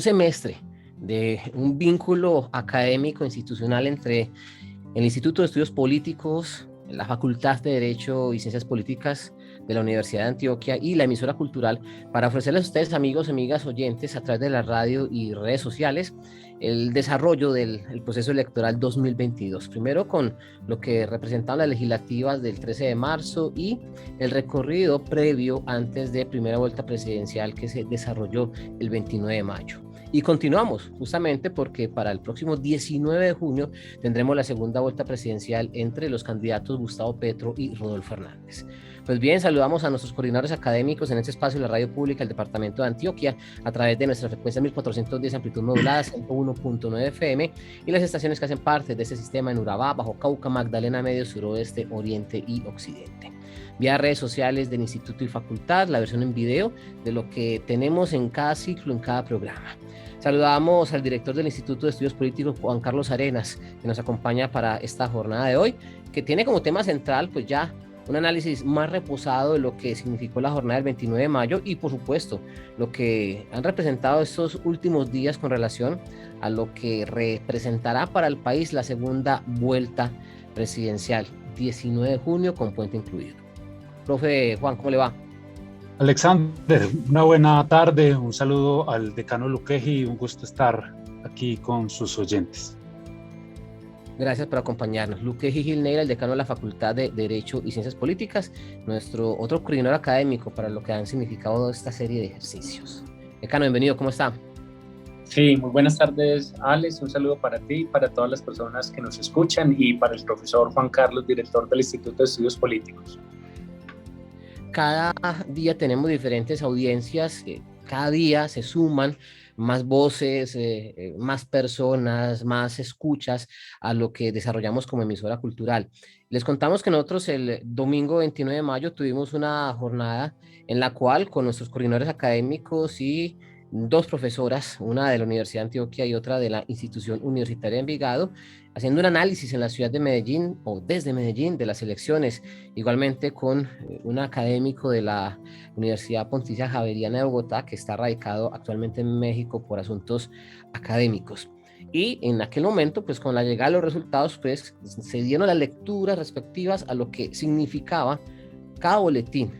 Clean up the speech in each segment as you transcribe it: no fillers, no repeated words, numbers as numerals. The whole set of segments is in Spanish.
un semestre de un vínculo académico institucional entre el Instituto de Estudios Políticos, la Facultad de Derecho y Ciencias Políticas de la Universidad de Antioquia y la emisora cultural para ofrecerles a ustedes, amigos, amigas, oyentes, a través de la radio y redes sociales, el desarrollo del proceso electoral 2022. Primero con lo que representaban las legislativas del 13 de marzo y el recorrido previo antes de primera vuelta presidencial que se desarrolló el 29 de mayo. Y continuamos justamente porque para el próximo 19 de junio tendremos la segunda vuelta presidencial entre los candidatos Gustavo Petro y Rodolfo Hernández. Pues bien, saludamos a nuestros coordinadores académicos en este espacio de la radio pública del departamento de Antioquia a través de nuestra frecuencia 1410 amplitud modulada 101.9 FM y las estaciones que hacen parte de este sistema en Urabá, Bajo Cauca, Magdalena Medio, Suroeste, Oriente y Occidente. Vía redes sociales del Instituto y Facultad, la versión en video de lo que tenemos en cada ciclo, en cada programa. Saludamos al director del Instituto de Estudios Políticos, Juan Carlos Arenas, que nos acompaña para esta jornada de hoy, que tiene como tema central, pues ya, un análisis más reposado de lo que significó la jornada del 29 de mayo y, por supuesto, lo que han representado estos últimos días con relación a lo que representará para el país la segunda vuelta presidencial, 19 de junio con puente incluido. Profe Juan, ¿cómo le va? Alexander, una buena tarde, un saludo al decano Luqueji y un gusto estar aquí con sus oyentes. Gracias por acompañarnos. Luqueji Gil Neira, el decano de la Facultad de Derecho y Ciencias Políticas, nuestro otro coordinador académico para lo que han significado esta serie de ejercicios. Decano, bienvenido, ¿cómo está? Sí, muy buenas tardes, Alex, un saludo para ti, para todas las personas que nos escuchan y para el profesor Juan Carlos, director del Instituto de Estudios Políticos. Cada día tenemos diferentes audiencias, cada día se suman más voces, más personas, más escuchas a lo que desarrollamos como emisora cultural. Les contamos que nosotros el domingo 29 de mayo tuvimos una jornada en la cual con nuestros coordinadores académicos y dos profesoras, una de la Universidad de Antioquia y otra de la Institución Universitaria de Envigado, haciendo un análisis en la ciudad de Medellín o desde Medellín de las elecciones, igualmente con un académico de la Universidad Pontificia Javeriana de Bogotá que está radicado actualmente en México por asuntos académicos. Y en aquel momento, pues con la llegada de los resultados, pues se dieron las lecturas respectivas a lo que significaba cada boletín.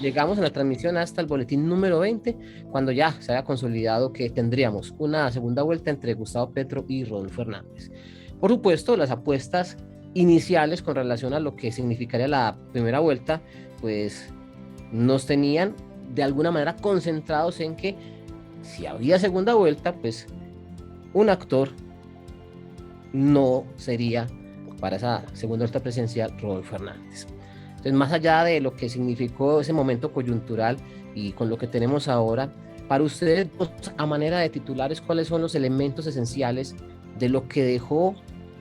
Llegamos en la transmisión hasta el boletín número 20, cuando ya se había consolidado que tendríamos una segunda vuelta entre Gustavo Petro y Rodolfo Hernández. Por supuesto, las apuestas iniciales con relación a lo que significaría la primera vuelta, pues nos tenían de alguna manera concentrados en que si había segunda vuelta, pues un actor no sería para esa segunda vuelta presidencial Rodolfo Hernández. Entonces, más allá de lo que significó ese momento coyuntural y con lo que tenemos ahora, para ustedes, a manera de titulares, ¿cuáles son los elementos esenciales de lo que dejó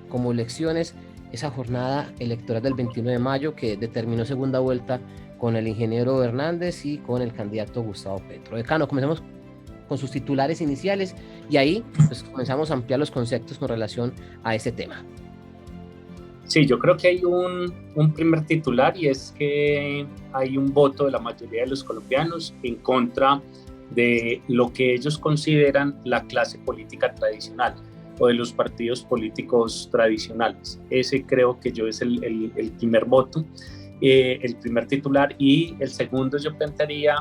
como lecciones esa jornada electoral del 21 de mayo que determinó segunda vuelta con el ingeniero Hernández y con el candidato Gustavo Petro? Decano, comencemos con sus titulares iniciales y ahí pues, comenzamos a ampliar los conceptos con relación a este tema. Sí, yo creo que hay un primer titular y es que hay un voto de la mayoría de los colombianos en contra de lo que ellos consideran la clase política tradicional o de los partidos políticos tradicionales. Ese creo que yo es el primer voto, el primer titular, y el segundo yo plantearía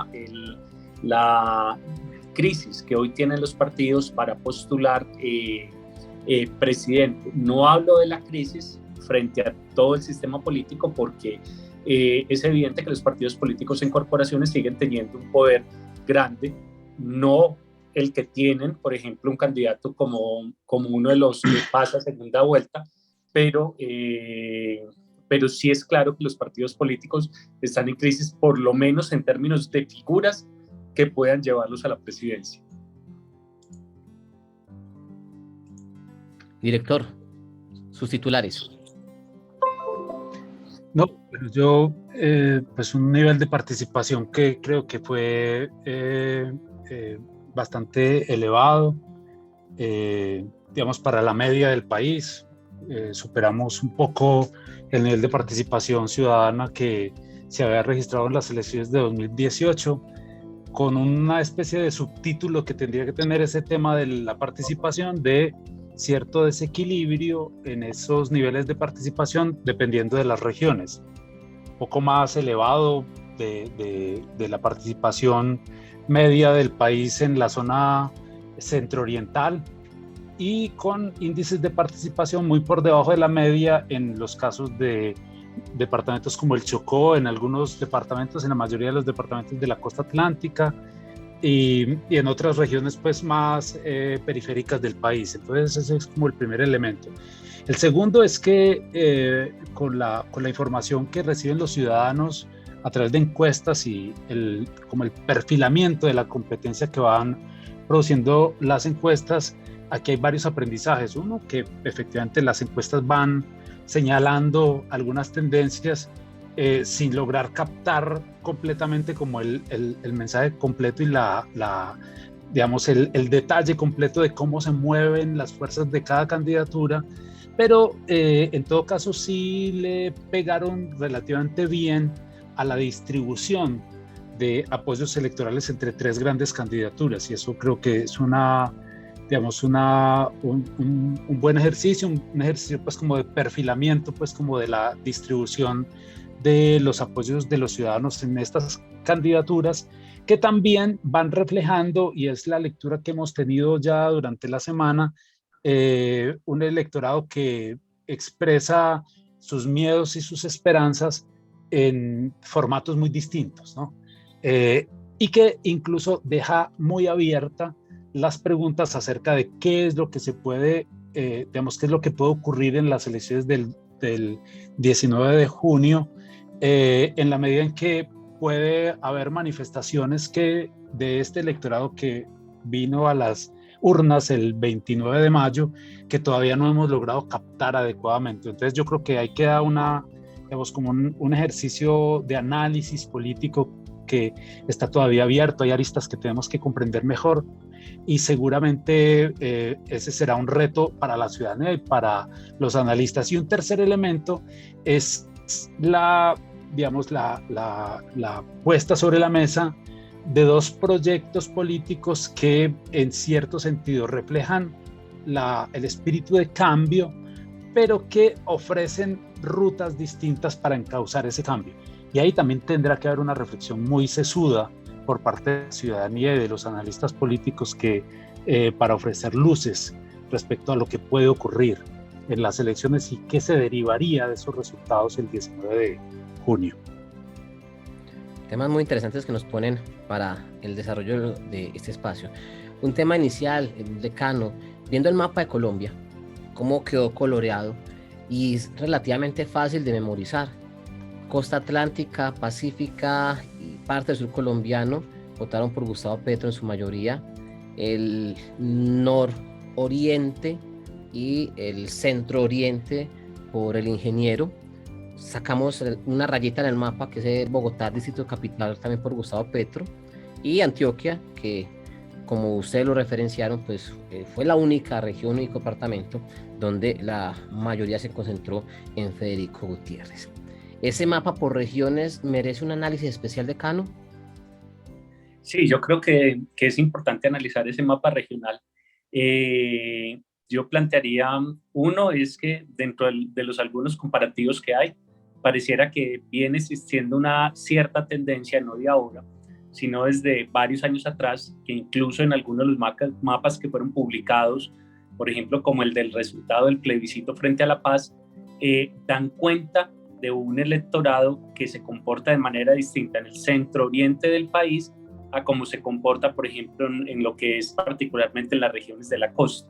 la crisis que hoy tienen los partidos para postular presidente. No hablo de la crisis frente a todo el sistema político porque es evidente que los partidos políticos en corporaciones siguen teniendo un poder grande, no el que tienen, por ejemplo, un candidato como uno de los que pasa a segunda vuelta, pero sí es claro que los partidos políticos están en crisis, por lo menos en términos de figuras que puedan llevarlos a la presidencia. Director, sus titulares. No, pero yo, pues un nivel de participación que creo que fue bastante elevado, digamos, para la media del país. Superamos un poco el nivel de participación ciudadana que se había registrado en las elecciones de 2018. con una especie de subtítulo que tendría que tener ese tema de la participación, de cierto desequilibrio en esos niveles de participación dependiendo de las regiones. Un poco más elevado de la participación media del país en la zona centro-oriental, y con índices de participación muy por debajo de la media en los casos de departamentos como el Chocó, en algunos departamentos, en la mayoría de los departamentos de la costa atlántica, y en otras regiones pues más periféricas del país. Entonces ese es como el primer elemento. El segundo es que con la información que reciben los ciudadanos a través de encuestas y como el perfilamiento de la competencia que van produciendo las encuestas, aquí hay varios aprendizajes. Uno, que efectivamente las encuestas van señalando algunas tendencias sin lograr captar completamente como el mensaje completo y digamos, el detalle completo de cómo se mueven las fuerzas de cada candidatura, pero en todo caso sí le pegaron relativamente bien a la distribución de apoyos electorales entre tres grandes candidaturas, y eso creo que es digamos, un buen ejercicio, un ejercicio pues como de perfilamiento, pues como de la distribución de los apoyos de los ciudadanos en estas candidaturas, que también van reflejando, y es la lectura que hemos tenido ya durante la semana, un electorado que expresa sus miedos y sus esperanzas en formatos muy distintos, ¿no? Y que incluso deja muy abierta las preguntas acerca de qué es lo que se puede, digamos, qué es lo que puede ocurrir en las elecciones del 19 de junio, en la medida en que puede haber manifestaciones de este electorado que vino a las urnas el 29 de mayo, que todavía no hemos logrado captar adecuadamente. Entonces yo creo que ahí queda digamos, como un ejercicio de análisis político que está todavía abierto. Hay aristas que tenemos que comprender mejor, y seguramente ese será un reto para la ciudadanía y para los analistas. Y un tercer elemento es digamos, la puesta sobre la mesa de dos proyectos políticos que en cierto sentido reflejan el espíritu de cambio, pero que ofrecen rutas distintas para encauzar ese cambio. Y ahí también tendrá que haber una reflexión muy sesuda por parte de la ciudadanía y de los analistas políticos para ofrecer luces respecto a lo que puede ocurrir en las elecciones y qué se derivaría de esos resultados el 19 de junio. Temas muy interesantes que nos ponen para el desarrollo de este espacio. Un tema inicial, el decano, viendo el mapa de Colombia, cómo quedó coloreado, y es relativamente fácil de memorizar. Costa Atlántica, Pacífica y parte del sur colombiano votaron por Gustavo Petro en su mayoría. El nororiente y el centro oriente por el ingeniero. Sacamos una rayita en el mapa que es Bogotá, Distrito Capital, también por Gustavo Petro. Y Antioquia, que como ustedes lo referenciaron, pues fue la única región, único departamento donde la mayoría se concentró en Federico Gutiérrez. ¿Ese mapa por regiones merece un análisis especial, decano? Sí, yo creo que es importante analizar ese mapa regional. Yo plantearía, uno, es que dentro de los algunos comparativos que hay, pareciera que viene existiendo una cierta tendencia, no de ahora, sino desde varios años atrás, que incluso en algunos de los mapas que fueron publicados, por ejemplo, como el del resultado del plebiscito frente a la paz, dan cuenta de un electorado que se comporta de manera distinta en el centro oriente del país a cómo se comporta, por ejemplo, en lo que es particularmente en las regiones de la costa.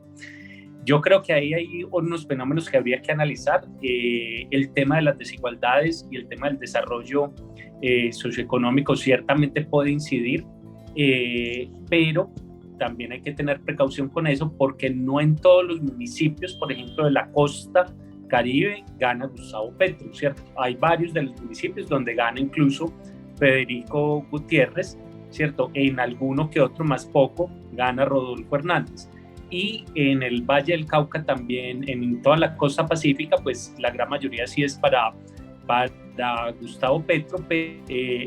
Yo creo que ahí hay unos fenómenos que habría que analizar. El tema de las desigualdades y el tema del desarrollo socioeconómico ciertamente puede incidir, pero también hay que tener precaución con eso, porque no en todos los municipios, por ejemplo, de la costa Caribe, gana Gustavo Petro, ¿cierto? Hay varios de los municipios donde gana incluso Federico Gutiérrez, ¿cierto? En alguno que otro, más poco, gana Rodolfo Hernández. Y en el Valle del Cauca también, en toda la costa pacífica, pues la gran mayoría sí es para da Gustavo Petro,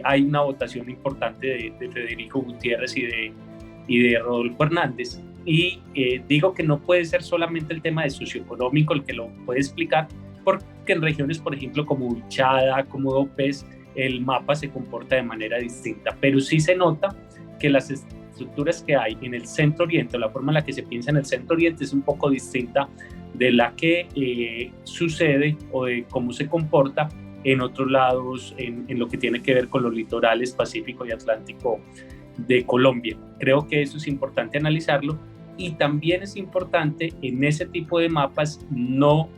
hay una votación importante de Federico Gutiérrez y de Rodolfo Hernández. Y digo que no puede ser solamente el tema de socioeconómico el que lo puede explicar, porque en regiones, por ejemplo, como Vichada, como Dopes, el mapa se comporta de manera distinta, pero sí se nota que las estructuras que hay en el centro oriente, o la forma en la que se piensa en el centro oriente, es un poco distinta de la que sucede o de cómo se comporta en otros lados, en lo que tiene que ver con los litorales Pacífico y Atlántico de Colombia. Creo que eso es importante analizarlo, y también es importante en ese tipo de mapas no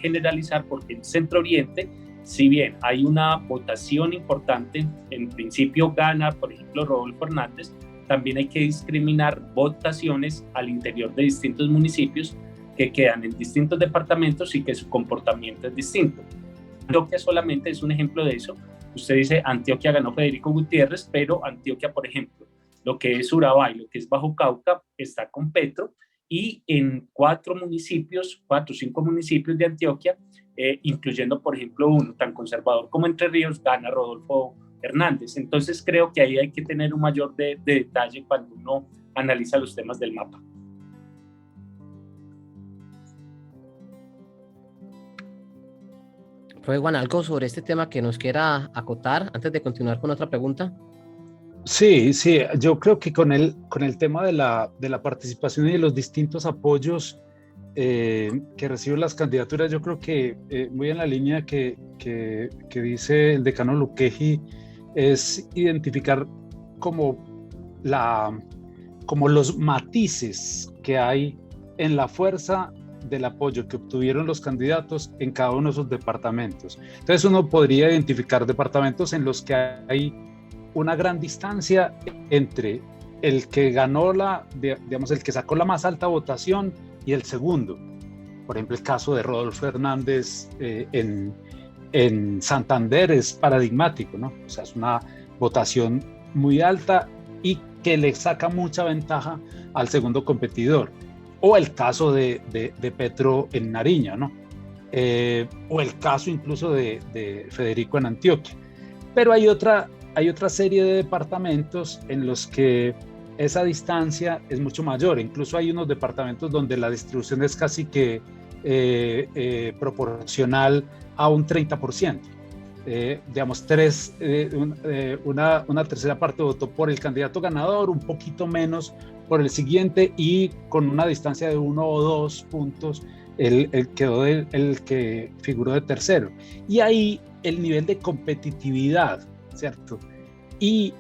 generalizar, porque en Centro Oriente, si bien hay una votación importante, en principio gana, por ejemplo, Rodolfo Hernández, también hay que discriminar votaciones al interior de distintos municipios que quedan en distintos departamentos y que su comportamiento es distinto. Antioquia solamente es un ejemplo de eso. Usted dice, Antioquia ganó Federico Gutiérrez, pero Antioquia, por ejemplo, lo que es Urabá y lo que es Bajo Cauca, está con Petro, y en 4 o 5 municipios de Antioquia, incluyendo, por ejemplo, uno tan conservador como Entre Ríos, gana Rodolfo Hernández. Entonces creo que ahí hay que tener un mayor de detalle cuando uno analiza los temas del mapa. Profe Juan, ¿algo sobre este tema que nos quiera acotar antes de continuar con otra pregunta? Sí, sí, yo creo que con el tema de la participación y de los distintos apoyos que reciben las candidaturas, yo creo que muy en la línea que dice el decano Luqueji, es identificar como los matices que hay en la fuerza del apoyo que obtuvieron los candidatos en cada uno de esos departamentos. Entonces uno podría identificar departamentos en los que hay una gran distancia entre el que ganó el que sacó la más alta votación y el segundo. Por ejemplo, el caso de Rodolfo Hernández en Santander es paradigmático, ¿no? O sea, es una votación muy alta y que le saca mucha ventaja al segundo competidor. O el caso de Petro en Nariño, ¿no? O el caso incluso de Federico en Antioquia. Pero hay otra serie de departamentos en los que esa distancia es mucho mayor. Incluso hay unos departamentos donde la distribución es casi que proporcional a un 30%. Digamos, una tercera parte votó por el candidato ganador, un poquito menos por el siguiente, y con una distancia de 1 o 2 puntos quedó el que figuró de tercero. Y ahí el nivel de competitividad, ¿cierto? Y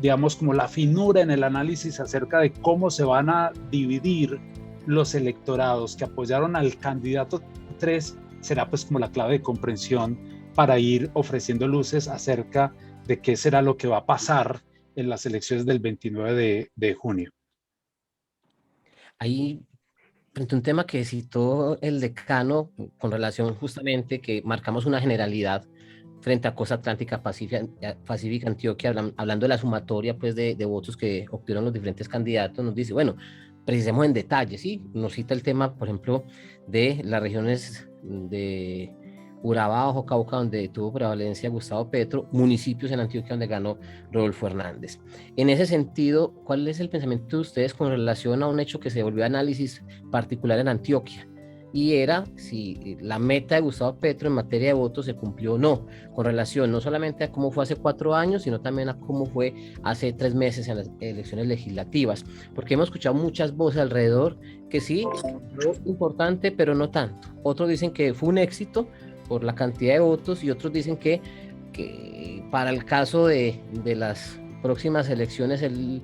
digamos, como la finura en el análisis acerca de cómo se van a dividir los electorados que apoyaron al candidato 3 será pues como la clave de comprensión para ir ofreciendo luces acerca de qué será lo que va a pasar en las elecciones del 29 de junio. Ahí, frente a un tema que citó el decano con relación justamente que marcamos una generalidad frente a Costa Atlántica, Pacífica, Antioquia, hablando de la sumatoria pues, de votos que obtuvieron los diferentes candidatos, nos dice, bueno, precisemos en detalle, ¿sí? Nos cita el tema, por ejemplo, de las regiones de Urabá, Bajo Cauca, donde tuvo prevalencia Gustavo Petro, municipios en Antioquia donde ganó Rodolfo Hernández. En ese sentido, ¿cuál es el pensamiento de ustedes con relación a un hecho que se volvió a análisis particular en Antioquia? Y era si la meta de Gustavo Petro en materia de votos se cumplió o no, con relación no solamente a cómo fue hace 4 años, sino también a cómo fue hace 3 meses en las elecciones legislativas, porque hemos escuchado muchas voces alrededor que sí, fue importante, pero no tanto. Otros dicen que fue un éxito por la cantidad de votos, y otros dicen que para el caso de las próximas elecciones el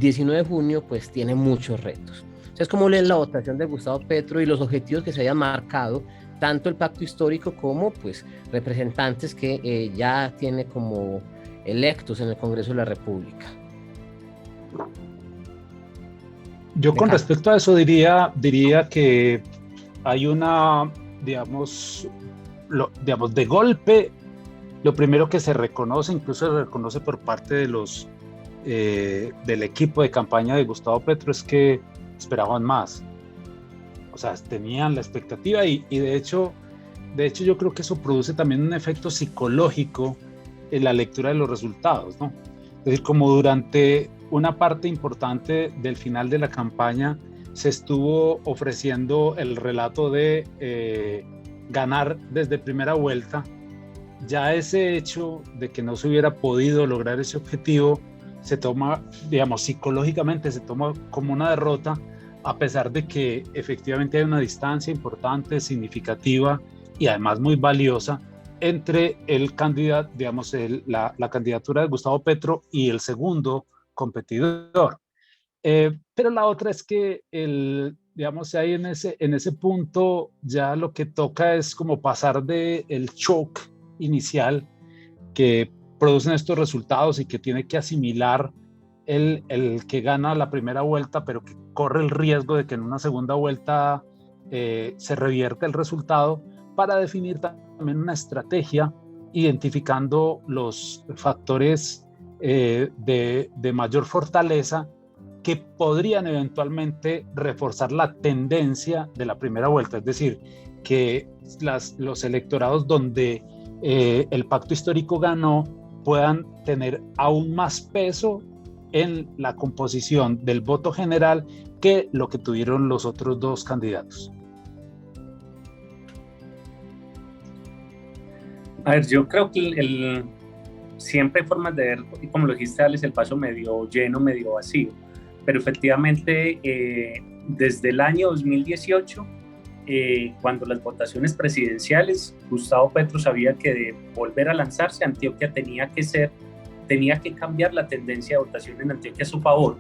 19 de junio, pues tiene muchos retos. Entonces, ¿cómo leen la votación de Gustavo Petro y los objetivos que se hayan marcado, tanto el pacto histórico como pues representantes que ya tiene como electos en el Congreso de la República? Yo con respecto a eso diría que hay una, digamos, de golpe, lo primero que se reconoce, incluso se reconoce por parte de del equipo de campaña de Gustavo Petro, es que esperaban más. O sea, tenían la expectativa y de hecho de hecho yo creo que eso produce también un efecto psicológico en la lectura de los resultados, ¿no? Es decir, como durante una parte importante del final de la campaña se estuvo ofreciendo el relato de ganar desde primera vuelta, ya ese hecho de que no se hubiera podido lograr ese objetivo se toma, digamos, psicológicamente se toma como una derrota, a pesar de que efectivamente hay una distancia importante, significativa y además muy valiosa entre el candidato, digamos, la candidatura de Gustavo Petro y el segundo competidor. Pero la otra es que, digamos, ahí en ese punto ya lo que toca es como pasar del shock inicial que producen estos resultados y que tiene que asimilar el que gana la primera vuelta, pero que corre el riesgo de que en una segunda vuelta se revierta el resultado, para definir también una estrategia identificando los factores de mayor fortaleza que podrían eventualmente reforzar la tendencia de la primera vuelta, es decir, que los electorados donde el pacto histórico ganó puedan tener aún más peso en la composición del voto general que lo que tuvieron los otros dos candidatos. A ver, yo creo que siempre hay formas de ver, como lo dijiste, Alex, el vaso medio lleno, medio vacío, pero efectivamente desde el año 2018, cuando las votaciones presidenciales, Gustavo Petro sabía que de volver a lanzarse, Antioquia tenía que cambiar la tendencia de votación en Antioquia a su favor.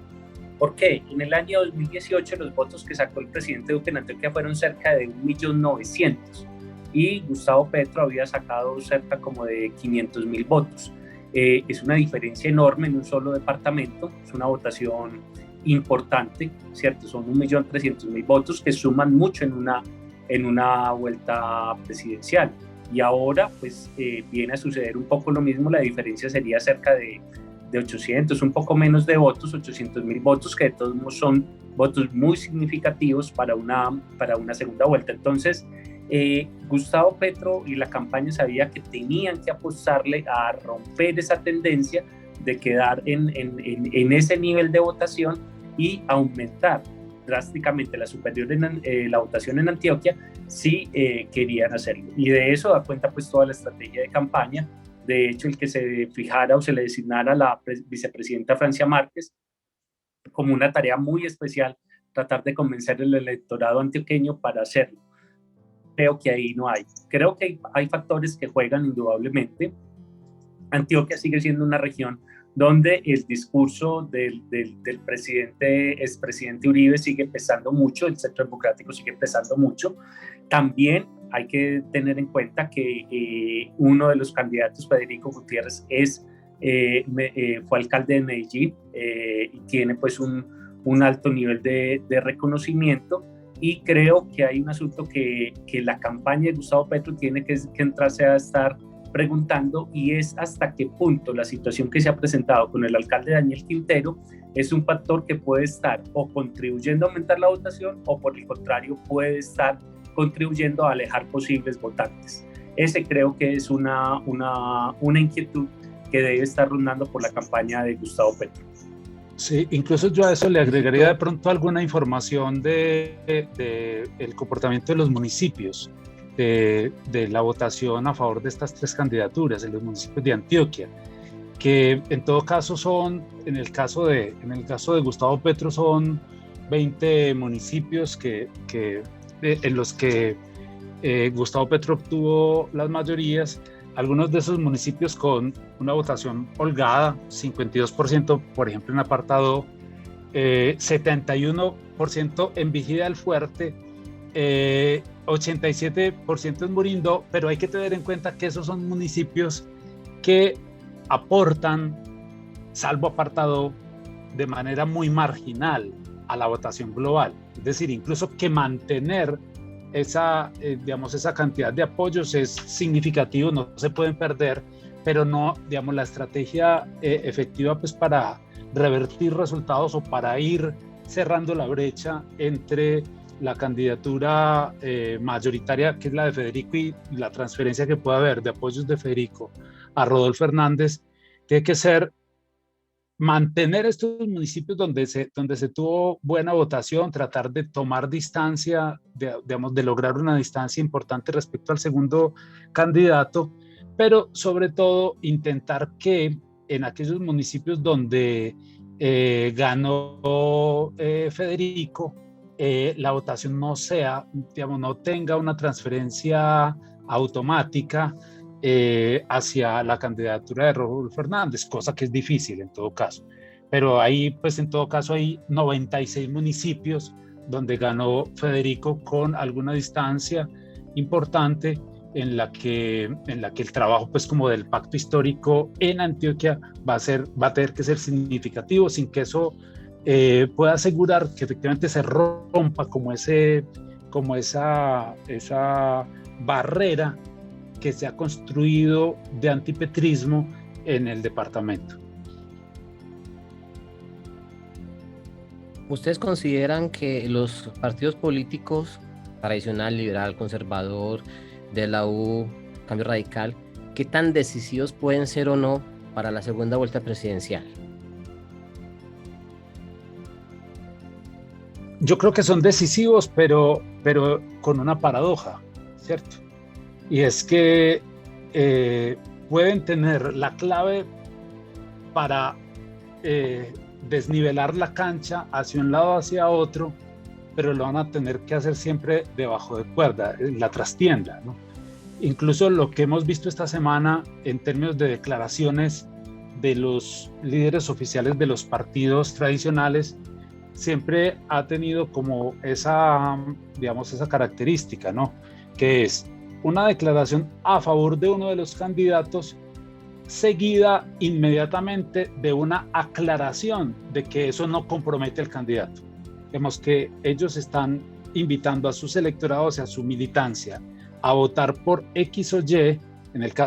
¿Por qué? En el año 2018 los votos que sacó el presidente Duque en Antioquia fueron cerca de 1.900.000 y Gustavo Petro había sacado cerca como de 500.000 votos. Es una diferencia enorme en un solo departamento, es una votación importante, ¿cierto? Son 1.300.000 votos que suman mucho en una vuelta presidencial. Y ahora, pues, viene a suceder un poco lo mismo, la diferencia sería cerca de 800, un poco menos de votos, 800.000 votos, que de todos modos son votos muy significativos para una segunda vuelta. Entonces, Gustavo Petro y la campaña sabía que tenían que apostarle a romper esa tendencia de quedar en ese nivel de votación y aumentar drásticamente la votación en Antioquia si querían hacerlo. Y de eso da cuenta pues toda la estrategia de campaña. De hecho, el que se fijara o se le designara a la vicepresidenta Francia Márquez como una tarea muy especial, tratar de convencer al electorado antioqueño para hacerlo. Creo que ahí no hay. Creo que hay factores que juegan indudablemente. Antioquia sigue siendo una región donde el discurso del expresidente Uribe sigue pesando mucho, el Centro Democrático sigue pesando mucho. También hay que tener en cuenta que uno de los candidatos, Federico Gutiérrez, fue alcalde de Medellín y tiene pues un alto nivel de reconocimiento. Y creo que hay un asunto que la campaña de Gustavo Petro tiene que entrarse a estar preguntando, y es hasta qué punto la situación que se ha presentado con el alcalde Daniel Quintero es un factor que puede estar o contribuyendo a aumentar la votación, o por el contrario puede estar contribuyendo a alejar posibles votantes. Ese creo que es una inquietud que debe estar rondando por la campaña de Gustavo Petro. Sí, incluso yo a eso le agregaría de pronto alguna información del comportamiento de los municipios, de la votación a favor de estas tres candidaturas en los municipios de Antioquia, que en todo caso son, en el caso de Gustavo Petro, son 20 municipios en los que Gustavo Petro obtuvo las mayorías. Algunos de esos municipios con una votación holgada, 52%, por ejemplo, en apartado 71% en Vigía del Fuerte, 87% en Murindo, pero hay que tener en cuenta que esos son municipios que aportan, salvo apartado, de manera muy marginal a la votación global. Es decir, incluso que mantener esa cantidad de apoyos es significativo, no se pueden perder, pero no, digamos, la estrategia efectiva pues para revertir resultados o para ir cerrando la brecha entre la candidatura mayoritaria, que es la de Federico, y la transferencia que pueda haber de apoyos de Federico a Rodolfo Hernández, tiene que ser mantener estos municipios donde se tuvo buena votación, tratar de tomar distancia, digamos, de lograr una distancia importante respecto al segundo candidato, pero sobre todo intentar que en aquellos municipios donde ganó Federico, la votación no sea, digamos, no tenga una transferencia automática hacia la candidatura de Rodolfo Hernández, cosa que es difícil en todo caso. Pero ahí, pues en todo caso, hay 96 municipios donde ganó Federico con alguna distancia importante, en la que el trabajo, pues, como del pacto histórico en Antioquia va a tener que ser significativo, sin que eso pueda asegurar que efectivamente se rompa como esa barrera que se ha construido de antipetrismo en el departamento. ¿Ustedes consideran que los partidos políticos tradicional, liberal, conservador, de la U, Cambio Radical, qué tan decisivos pueden ser o no para la segunda vuelta presidencial? Yo creo que son decisivos, pero con una paradoja, ¿cierto? Y es que pueden tener la clave para desnivelar la cancha hacia un lado o hacia otro, pero lo van a tener que hacer siempre debajo de cuerda, en la trastienda, ¿no? Incluso lo que hemos visto esta semana en términos de declaraciones de los líderes oficiales de los partidos tradicionales, siempre ha tenido como esa característica, ¿no? Que es una declaración a favor de uno de los candidatos, seguida inmediatamente de una aclaración de que eso no compromete al candidato. Vemos que ellos están invitando a sus electorados y a su militancia a votar por X o Y,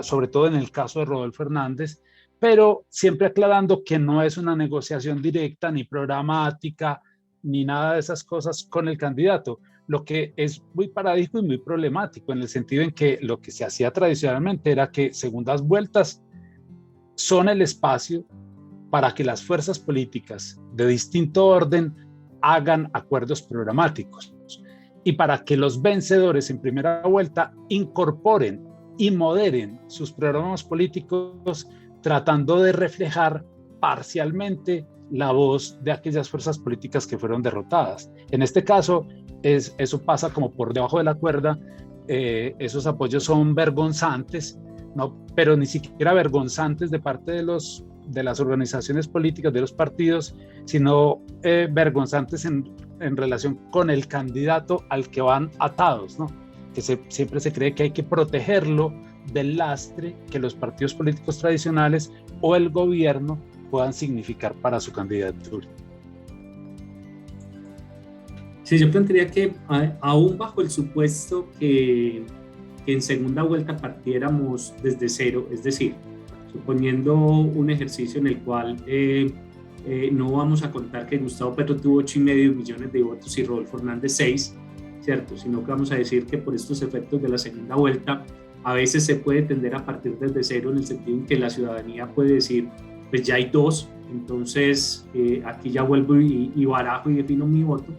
sobre todo en el caso de Rodolfo Hernández, pero siempre aclarando que no es una negociación directa, ni programática, ni nada de esas cosas con el candidato, lo que es muy paradójico y muy problemático, en el sentido en que lo que se hacía tradicionalmente era que segundas vueltas son el espacio para que las fuerzas políticas de distinto orden hagan acuerdos programáticos y para que los vencedores en primera vuelta incorporen y moderen sus programas políticos, tratando de reflejar parcialmente la voz de aquellas fuerzas políticas que fueron derrotadas. En este caso, eso pasa como por debajo de la cuerda. Esos apoyos son vergonzantes, ¿no? Pero ni siquiera vergonzantes de parte de las organizaciones políticas, de los partidos, sino vergonzantes en relación con el candidato al que van atados, ¿no? Que siempre se cree que hay que protegerlo del lastre que los partidos políticos tradicionales o el gobierno puedan significar para su candidatura. Sí, yo plantearía que aún bajo el supuesto que en segunda vuelta partiéramos desde cero, es decir, suponiendo un ejercicio en el cual no vamos a contar que Gustavo Petro tuvo 8,5 millones de votos y Rodolfo Hernández 6, ¿cierto? Sino que vamos a decir que por estos efectos de la segunda vuelta a veces se puede tender a partir desde cero, en el sentido en que la ciudadanía puede decir, pues ya hay 2, entonces aquí ya vuelvo y barajo y defino mi voto.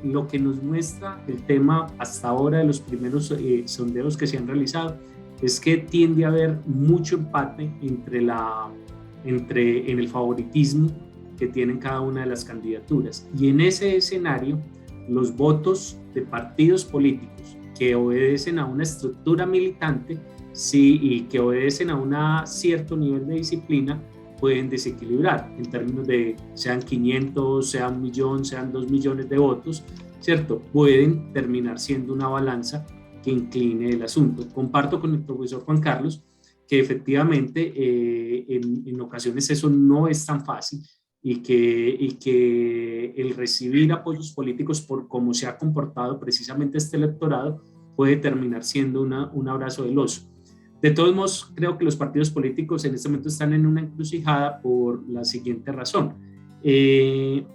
Lo que nos muestra el tema hasta ahora de los primeros sondeos que se han realizado es que tiende a haber mucho empate en el favoritismo que tienen cada una de las candidaturas, y en ese escenario los votos de partidos políticos que obedecen a una estructura militante, sí, y que obedecen a un cierto nivel de disciplina, pueden desequilibrar en términos de sean 500, sean 1 millón, sean 2 millones de votos, ¿cierto? Pueden terminar siendo una balanza que incline el asunto. Comparto con el profesor Juan Carlos que efectivamente en ocasiones eso no es tan fácil y que el recibir apoyos políticos por cómo se ha comportado precisamente este electorado puede terminar siendo un abrazo del oso. De todos modos, creo que los partidos políticos en este momento están en una encrucijada por la siguiente razón. Hay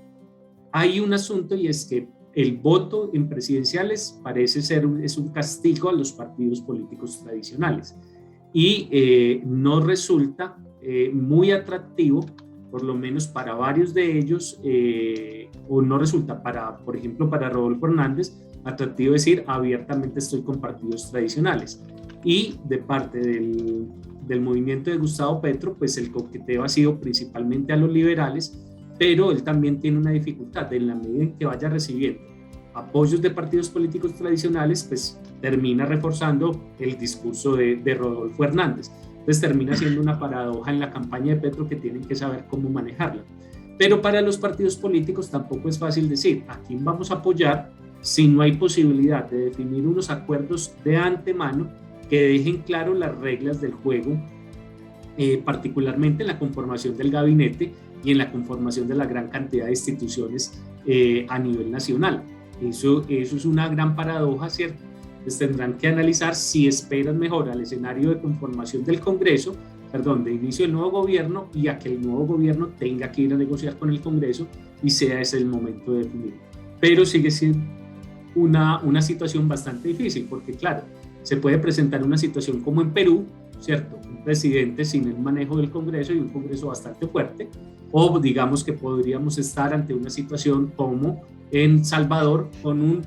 un asunto, y es que el voto en presidenciales parece ser es un castigo a los partidos políticos tradicionales y no resulta muy atractivo, por lo menos para varios de ellos, o no resulta por ejemplo, para Rodolfo Hernández, atractivo decir abiertamente estoy con partidos tradicionales. Y de parte del movimiento de Gustavo Petro, pues el coqueteo ha sido principalmente a los liberales, pero él también tiene una dificultad, en la medida en que vaya recibiendo apoyos de partidos políticos tradicionales, pues termina reforzando el discurso de Rodolfo Hernández. Entonces termina siendo una paradoja en la campaña de Petro que tienen que saber cómo manejarla. Pero para los partidos políticos tampoco es fácil decir a quién vamos a apoyar si no hay posibilidad de definir unos acuerdos de antemano que dejen claro las reglas del juego, particularmente en la conformación del gabinete y en la conformación de la gran cantidad de instituciones a nivel nacional. Eso es una gran paradoja, ¿cierto? Pues tendrán que analizar si esperan mejor al escenario de conformación del Congreso, de inicio del nuevo gobierno, y a que el nuevo gobierno tenga que ir a negociar con el Congreso y sea ese el momento de definir. Pero sigue siendo una situación bastante difícil, porque claro, se puede presentar una situación como en Perú, ¿cierto? Un presidente sin el manejo del Congreso y un Congreso bastante fuerte, o digamos que podríamos estar ante una situación como en Salvador con un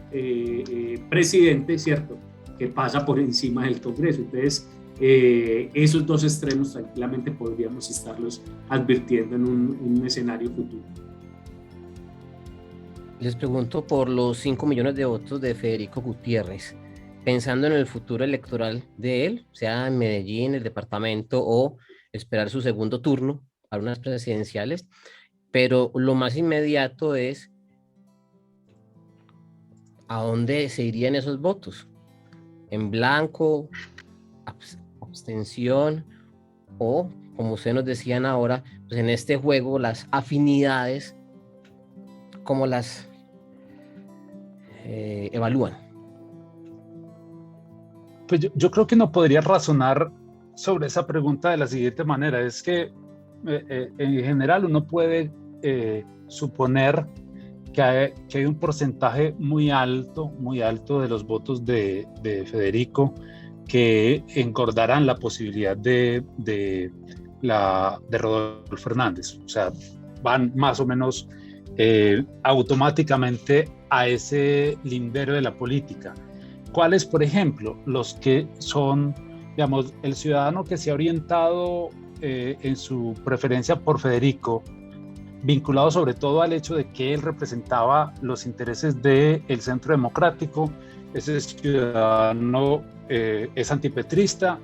presidente, ¿cierto?, que pasa por encima del Congreso. Entonces, esos dos extremos tranquilamente podríamos estarlos advirtiendo en un escenario futuro. Les pregunto por los 5 millones de votos de Federico Gutiérrez, pensando en el futuro electoral de él, sea en Medellín, el departamento, o esperar su segundo turno para unas presidenciales, pero lo más inmediato es ¿a dónde se irían esos votos? ¿En blanco, abstención, o, como ustedes nos decían ahora, pues en este juego las afinidades, cómo las evalúan? Pues yo creo que no podría razonar sobre esa pregunta de la siguiente manera. Es que en general uno puede suponer que hay un porcentaje muy alto de los votos de Federico que engordarán la posibilidad de Rodolfo Hernández. O sea, van más o menos automáticamente a ese lindero de la política. ¿Cuáles, por ejemplo? Los que son, digamos, el ciudadano que se ha orientado en su preferencia por Federico, vinculado sobre todo al hecho de que él representaba los intereses del centro democrático. Ese ciudadano es antipetrista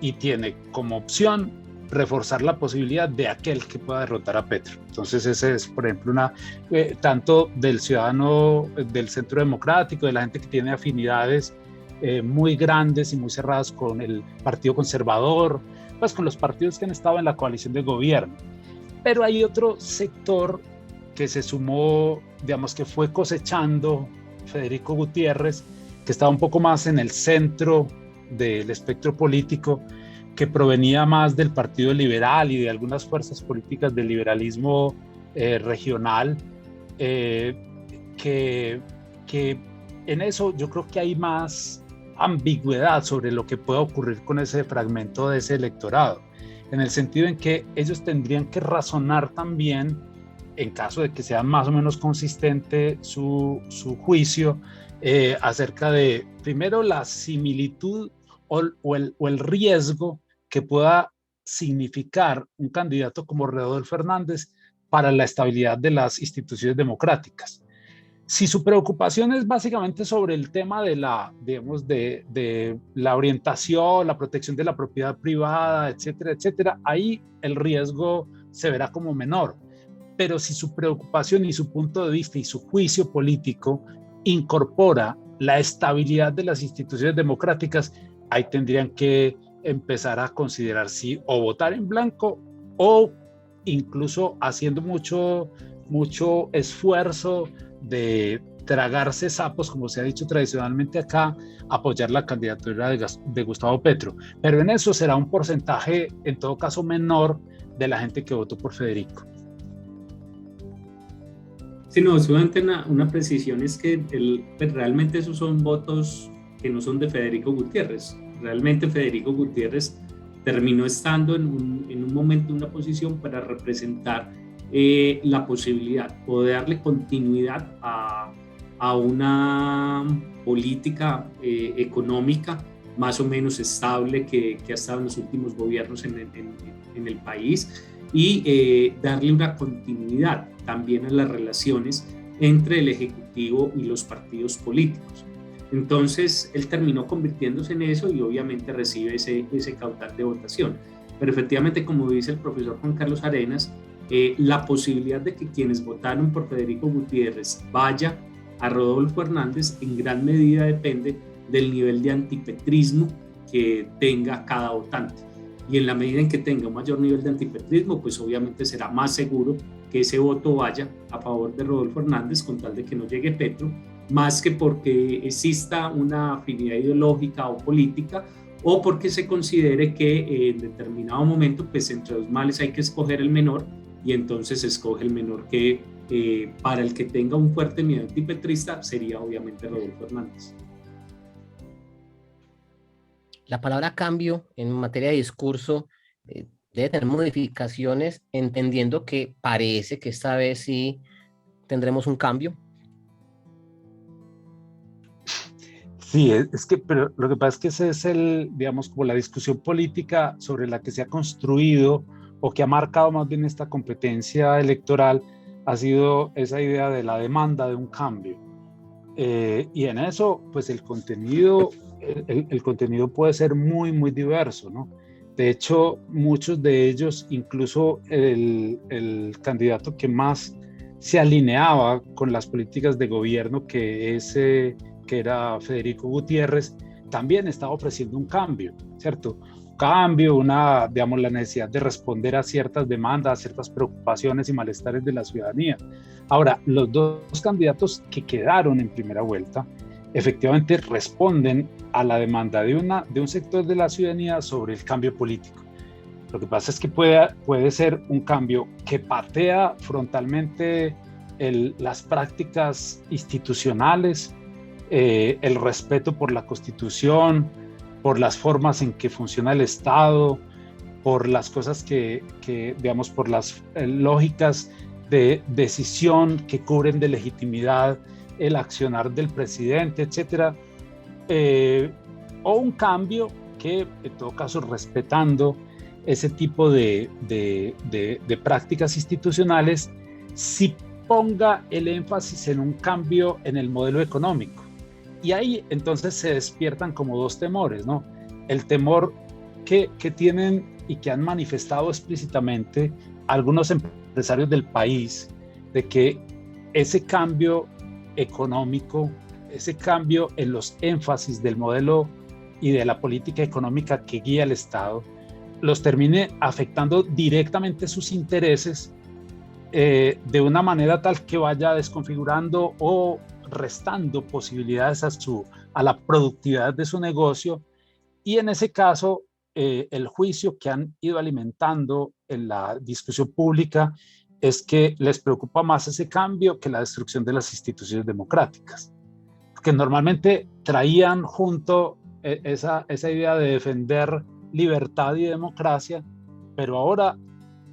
y tiene como opción reforzar la posibilidad de aquel que pueda derrotar a Petro. Entonces ese es, por ejemplo, tanto del ciudadano del centro democrático, de la gente que tiene afinidades muy grandes y muy cerradas con el Partido Conservador, pues con los partidos que han estado en la coalición de gobierno. Pero hay otro sector que se sumó, digamos, que fue cosechando Federico Gutiérrez, que estaba un poco más en el centro del espectro político, que provenía más del Partido Liberal y de algunas fuerzas políticas del liberalismo regional, que en eso yo creo que hay más ambigüedad sobre lo que pueda ocurrir con ese fragmento de ese electorado, en el sentido en que ellos tendrían que razonar también, en caso de que sea más o menos consistente su juicio, acerca de, primero, la similitud o el riesgo que pueda significar un candidato como Rodolfo Hernández para la estabilidad de las instituciones democráticas. Si su preocupación es básicamente sobre el tema de de la orientación, la protección de la propiedad privada, etcétera, etcétera, ahí el riesgo se verá como menor. Pero si su preocupación y su punto de vista y su juicio político incorpora la estabilidad de las instituciones democráticas, ahí tendrían que empezar a considerar si o votar en blanco o incluso haciendo mucho esfuerzo de tragarse sapos, como se ha dicho tradicionalmente acá, apoyar la candidatura de Gustavo Petro. Pero en eso será un porcentaje, en todo caso, menor de la gente que votó por Federico. Sí, no, solamente una precisión es que pues realmente esos son votos que no son de Federico Gutiérrez. Realmente Federico Gutiérrez terminó estando en un momento, en una posición para representar la posibilidad o de darle continuidad a una política económica más o menos estable que ha estado en los últimos gobiernos en el país, y darle una continuidad también a las relaciones entre el Ejecutivo y los partidos políticos. Entonces, él terminó convirtiéndose en eso y obviamente recibe ese caudal de votación. Pero efectivamente, como dice el profesor Juan Carlos Arenas, la posibilidad de que quienes votaron por Federico Gutiérrez vaya a Rodolfo Hernández en gran medida depende del nivel de antipetrismo que tenga cada votante. Y en la medida en que tenga un mayor nivel de antipetrismo, pues obviamente será más seguro que ese voto vaya a favor de Rodolfo Hernández con tal de que no llegue Petro, más que porque exista una afinidad ideológica o política, o porque se considere que en determinado momento, pues entre dos males hay que escoger el menor, y entonces se escoge el menor que para el que tenga un fuerte miedo antipetrista sería obviamente Rodolfo Hernández. La palabra cambio en materia de discurso debe tener modificaciones, entendiendo que parece que esta vez sí tendremos un cambio. Sí, es que, pero lo que pasa es que ese es digamos, como la discusión política sobre la que se ha construido o que ha marcado más bien esta competencia electoral, ha sido esa idea de la demanda de un cambio. Y en eso, pues el contenido puede ser muy, muy diverso, ¿no? De hecho, muchos de ellos, incluso el candidato que más se alineaba con las políticas de gobierno, que era Federico Gutiérrez, también estaba ofreciendo un cambio, ¿cierto? Un cambio, digamos, la necesidad de responder a ciertas demandas, a ciertas preocupaciones y malestares de la ciudadanía. Ahora, los dos candidatos que quedaron en primera vuelta efectivamente responden a la demanda de un sector de la ciudadanía sobre el cambio político. Lo que pasa es que puede ser un cambio que patea frontalmente las prácticas institucionales, el respeto por la Constitución, por las formas en que funciona el Estado, por las cosas digamos, por las lógicas de decisión que cubren de legitimidad el accionar del presidente, etcétera, o un cambio que, en todo caso, respetando ese tipo de prácticas institucionales, sí ponga el énfasis en un cambio en el modelo económico. Y ahí entonces se despiertan como dos temores, ¿no? El temor que tienen y que han manifestado explícitamente algunos empresarios del país, de que ese cambio económico, ese cambio en los énfasis del modelo y de la política económica que guía el Estado, los termine afectando directamente sus intereses de una manera tal que vaya desconfigurando o restando posibilidades a la productividad de su negocio. Y en ese caso, el juicio que han ido alimentando en la discusión pública es que les preocupa más ese cambio que la destrucción de las instituciones democráticas, que normalmente traían junto esa idea de defender libertad y democracia, pero ahora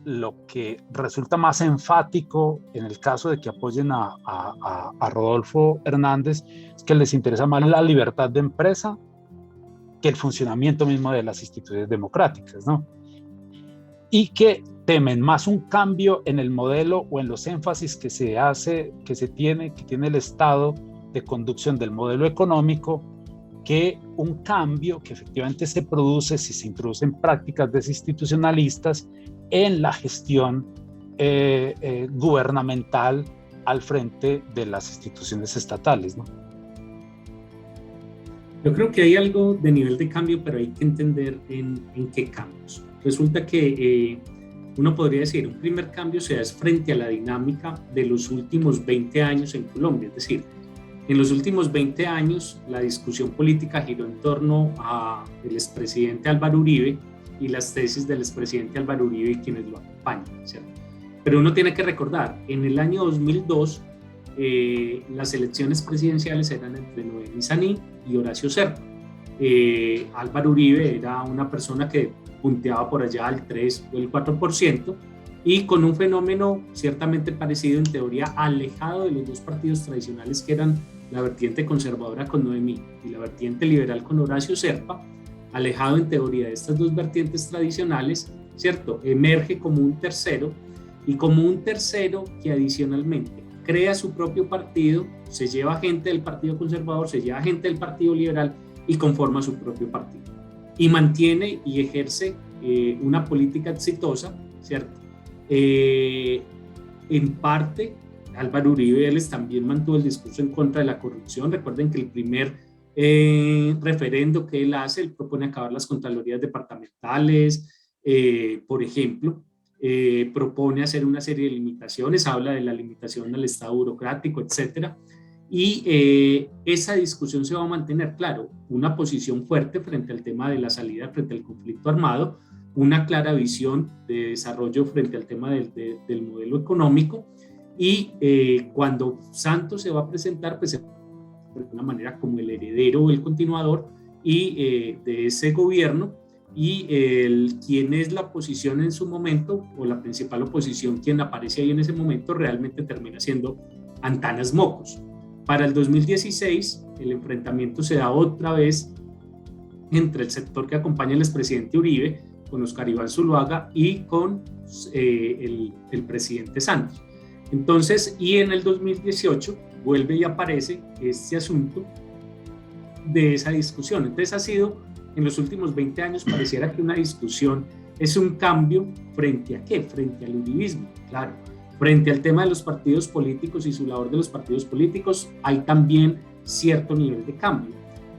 lo que resulta más enfático en el caso de que apoyen a Rodolfo Hernández es que les interesa más la libertad de empresa que el funcionamiento mismo de las instituciones democráticas, ¿no? Y que temen más un cambio en el modelo o en los énfasis que tiene el Estado de conducción del modelo económico, que un cambio que efectivamente se produce si se introducen prácticas desinstitucionalistas en la gestión gubernamental al frente de las instituciones estatales, ¿no? Yo creo que hay algo de nivel de cambio, pero hay que entender en qué cambios. Resulta que uno podría decir, un primer cambio se da frente a la dinámica de los últimos 20 años en Colombia. Es decir, en los últimos 20 años la discusión política giró en torno al expresidente Álvaro Uribe y las tesis del expresidente Álvaro Uribe y quienes lo acompañan, ¿cierto? Pero uno tiene que recordar, en el año 2002 las elecciones presidenciales eran entre Noemí Sanín y Horacio Serpa. Álvaro Uribe era una persona que punteaba por allá al 3 o el 4%, y con un fenómeno ciertamente parecido, en teoría alejado de los dos partidos tradicionales que eran la vertiente conservadora con Noemí y la vertiente liberal con Horacio Serpa, alejado en teoría de estas dos vertientes tradicionales, ¿cierto? Emerge como un tercero, y como un tercero que adicionalmente crea su propio partido, se lleva gente del Partido Conservador, se lleva gente del Partido Liberal y conforma su propio partido. Y mantiene y ejerce una política exitosa, ¿cierto? En parte, Álvaro Uribe Vélez también mantuvo el discurso en contra de la corrupción. Recuerden que el primer referendo que él hace, él propone acabar las contralorías departamentales, por ejemplo, propone hacer una serie de limitaciones, habla de la limitación al Estado burocrático, etcétera. Y esa discusión se va a mantener, claro, una posición fuerte frente al tema de la salida, frente al conflicto armado, una clara visión de desarrollo frente al tema del modelo económico, y cuando Santos se va a presentar, pues de alguna manera como el heredero o el continuador y de ese gobierno, y quien es la oposición en su momento, o la principal oposición, quien aparece ahí en ese momento, realmente termina siendo Antanas Mocos. Para el 2016, el enfrentamiento se da otra vez entre el sector que acompaña al expresidente Uribe, con Oscar Iván Zuluaga, y con el presidente Santos. Entonces, y en el 2018 vuelve y aparece este asunto de esa discusión. Entonces ha sido, en los últimos 20 años, pareciera que una discusión es un cambio frente a ¿qué? Frente al uribismo, claro. Frente al tema de los partidos políticos y su labor de los partidos políticos, hay también cierto nivel de cambio.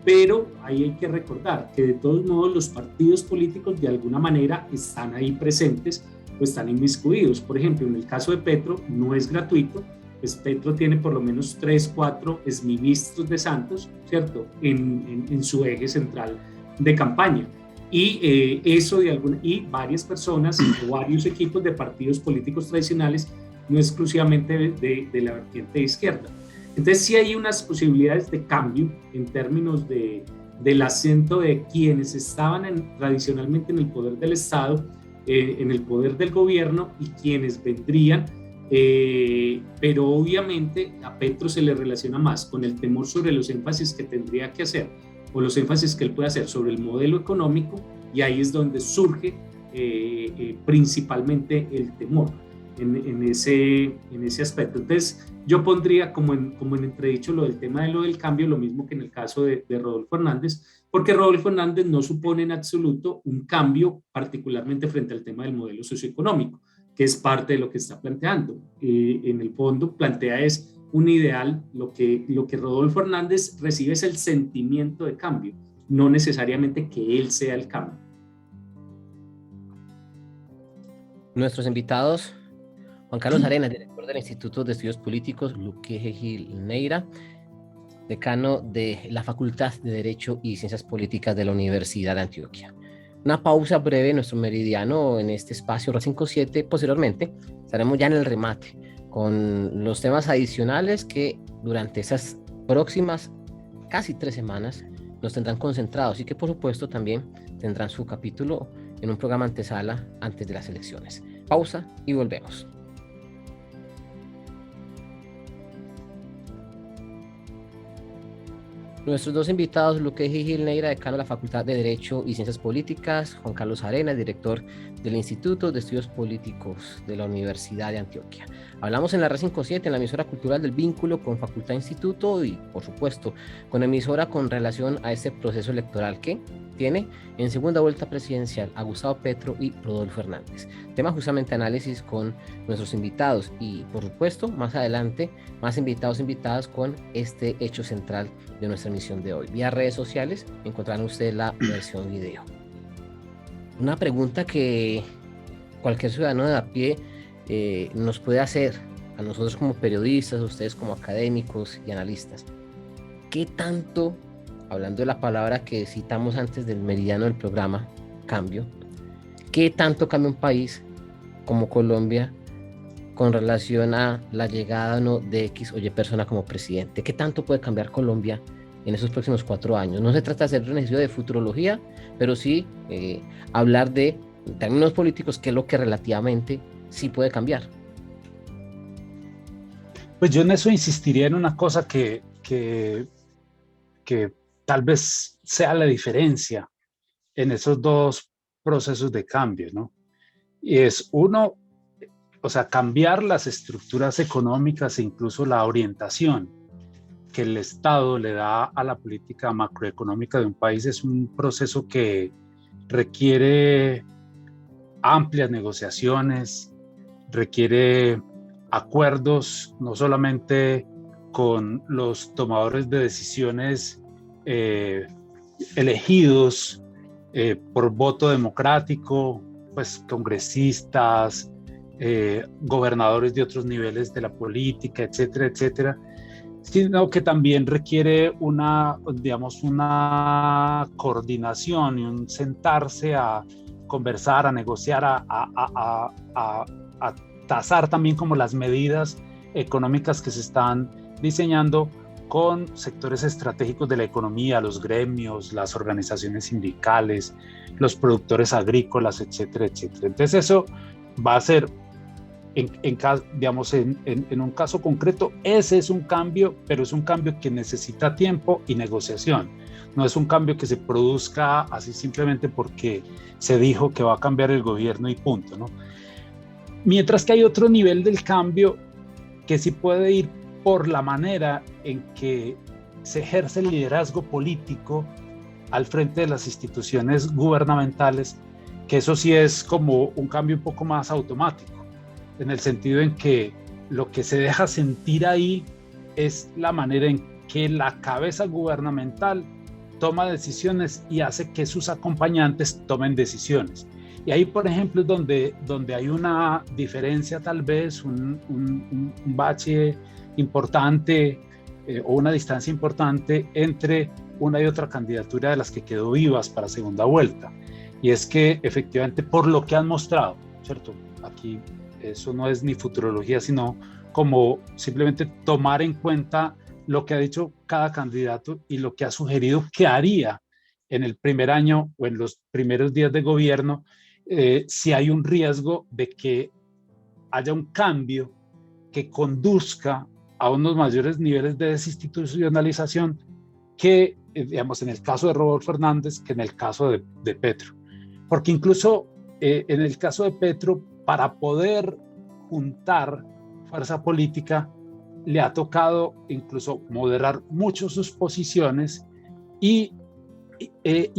Pero ahí hay que recordar que de todos modos los partidos políticos de alguna manera están ahí presentes o están inmiscuidos. Por ejemplo, en el caso de Petro no es gratuito, pues Petro tiene por lo menos 3, 4 exministros de Santos, ¿cierto? En su eje central de campaña. Y eso y varias personas o varios equipos de partidos políticos tradicionales, no exclusivamente de la vertiente de izquierda. Entonces sí hay unas posibilidades de cambio en términos del acento de quienes estaban tradicionalmente en el poder del Estado, en el poder del gobierno, y quienes vendrían, pero obviamente a Petro se le relaciona más con el temor sobre los énfasis que tendría que hacer, o los énfasis que él puede hacer sobre el modelo económico, y ahí es donde surge principalmente el temor en ese aspecto. Entonces yo pondría como en entredicho lo del cambio, lo mismo que en el caso de Rodolfo Hernández, porque Rodolfo Hernández no supone en absoluto un cambio, particularmente frente al tema del modelo socioeconómico, que es parte de lo que está planteando. En el fondo plantea es un ideal, lo que Rodolfo Hernández recibe es el sentimiento de cambio, no necesariamente que él sea el cambio. Nuestros invitados: Juan Carlos Arenas, director del Instituto de Estudios Políticos Luque Gil Neira, decano de la Facultad de Derecho y Ciencias Políticas de la Universidad de Antioquia. Una pausa breve en nuestro meridiano en este espacio RA57. Posteriormente estaremos ya en el remate con los temas adicionales que durante esas próximas casi 3 semanas nos tendrán concentrados, y que por supuesto también tendrán su capítulo en un programa antesala antes de las elecciones. Pausa y volvemos. Nuestros dos invitados: Luque Gil Neira, decano de la Facultad de Derecho y Ciencias Políticas; Juan Carlos Arenas, director del Instituto de Estudios Políticos de la Universidad de Antioquia. Hablamos en la RA57, en la emisora cultural del vínculo con Facultad Instituto, y por supuesto con emisora con relación a este proceso electoral que tiene en segunda vuelta presidencial a Gustavo Petro y Rodolfo Hernández. Tema justamente análisis con nuestros invitados, y por supuesto más adelante más invitadas con este hecho central de nuestra emisión de hoy. Vía redes sociales encontrarán ustedes la versión video. Una pregunta que cualquier ciudadano de a pie nos puede hacer a nosotros como periodistas, a ustedes como académicos y analistas: ¿qué tanto, hablando de la palabra que citamos antes del meridiano del programa, cambio, qué tanto cambia un país como Colombia con relación a la llegada o no de X o Y persona como presidente. ¿Qué tanto puede cambiar Colombia en esos próximos 4 años? No se trata de hacer un ejercicio de futurología, pero sí hablar de en términos políticos qué es lo que relativamente sí puede cambiar. Pues yo en eso insistiría en una cosa que tal vez sea la diferencia en esos dos procesos de cambio, ¿no? Y es uno, o sea, cambiar las estructuras económicas e incluso la orientación que el Estado le da a la política macroeconómica de un país es un proceso que requiere amplias negociaciones, requiere acuerdos no solamente con los tomadores de decisiones eh, elegidos por voto democrático, pues congresistas, gobernadores de otros niveles de la política, etcétera, etcétera, sino que también requiere una, digamos, una coordinación y un sentarse a conversar, a negociar, a tasar también como las medidas económicas que se están diseñando con sectores estratégicos de la economía, los gremios, las organizaciones sindicales, los productores agrícolas, etcétera, etcétera. Entonces eso va a ser, digamos, en un caso concreto, ese es un cambio, pero es un cambio que necesita tiempo y negociación. No es un cambio que se produzca así simplemente porque se dijo que va a cambiar el gobierno y punto, ¿no? Mientras que hay otro nivel del cambio que sí puede ir por la manera en que se ejerce el liderazgo político al frente de las instituciones gubernamentales, que eso sí es como un cambio un poco más automático, en el sentido en que lo que se deja sentir ahí es la manera en que la cabeza gubernamental toma decisiones y hace que sus acompañantes tomen decisiones. Y ahí, por ejemplo, es donde hay una diferencia, tal vez, un bache importante o una distancia importante entre una y otra candidatura de las que quedó vivas para segunda vuelta. Y es que efectivamente, por lo que han mostrado, ¿cierto? Aquí eso no es ni futurología, sino como simplemente tomar en cuenta lo que ha dicho cada candidato y lo que ha sugerido que haría en el primer año o en los primeros días de gobierno, si hay un riesgo de que haya un cambio que conduzca a unos mayores niveles de desinstitucionalización que, digamos, en el caso de Rodolfo Hernández, que en el caso de Petro. Porque incluso en el caso de Petro, para poder juntar fuerza política, le ha tocado incluso moderar mucho sus posiciones y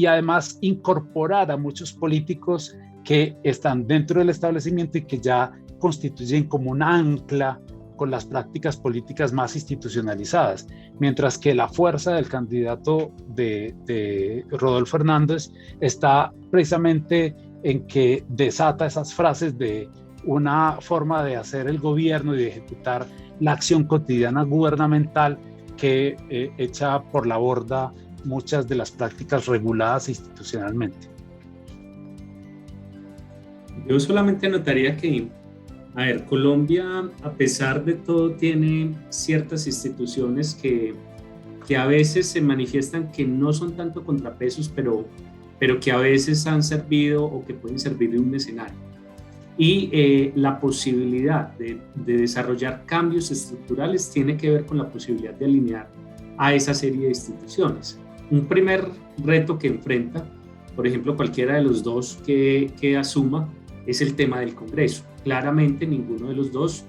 además incorporar a muchos políticos que están dentro del establecimiento y que ya constituyen como un ancla con las prácticas políticas más institucionalizadas, mientras que la fuerza del candidato de Rodolfo Hernández está precisamente en que desata esas frases de una forma de hacer el gobierno y de ejecutar la acción cotidiana gubernamental que echa por la borda muchas de las prácticas reguladas institucionalmente. Yo solamente anotaría que, a ver, Colombia, a pesar de todo, tiene ciertas instituciones que a veces se manifiestan que no son tanto contrapesos, pero que a veces han servido o que pueden servir de un escenario. Y la posibilidad de desarrollar cambios estructurales tiene que ver con la posibilidad de alinear a esa serie de instituciones. Un primer reto que enfrenta, por ejemplo, cualquiera de los dos que asuma, es el tema del Congreso. Claramente ninguno de los dos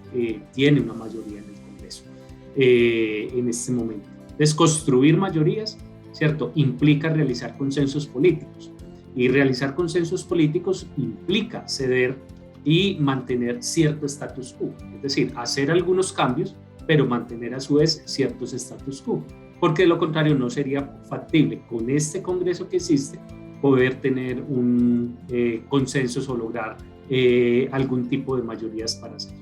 tiene una mayoría en el Congreso en este momento. Entonces, construir mayorías, ¿cierto?, implica realizar consensos políticos. Y realizar consensos políticos implica ceder y mantener cierto status quo. Es decir, hacer algunos cambios, pero mantener a su vez ciertos status quo. Porque de lo contrario no sería factible con este Congreso que existe poder tener un consenso o lograr algún tipo de mayorías para hacer.